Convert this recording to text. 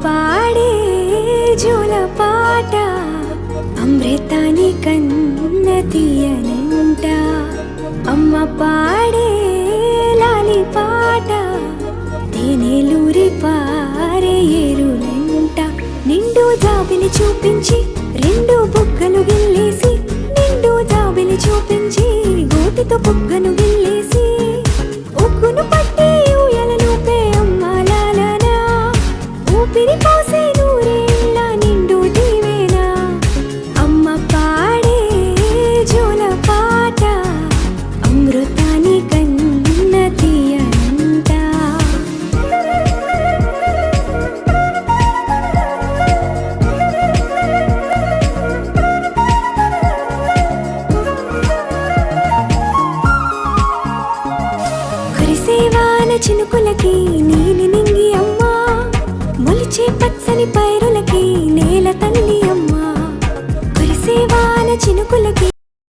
పాడే జోల పాట అమృతాని కన్న తీయనంట. అమ్మ పాడే లాలి పాట తేనెలూరి పారే ఏరులంట. నిండు జాబిలి చూపించి రెండు బుగ్గలు గిల్లేసి, నిండు జాబిలి చూపించి గోటితో బుగ్గను గిల్లేసి, ఉగ్గును పట్టి ఊయలలోపే అమ్మ లాలనా, ఊపిరి పోసే నూరేళ్ళ నిండు దీవేనా. అమ్మ పాడే జోల పాట అమృతాని కన్న తీయనంట. కురిసేవాన చినుకులకి నీలిని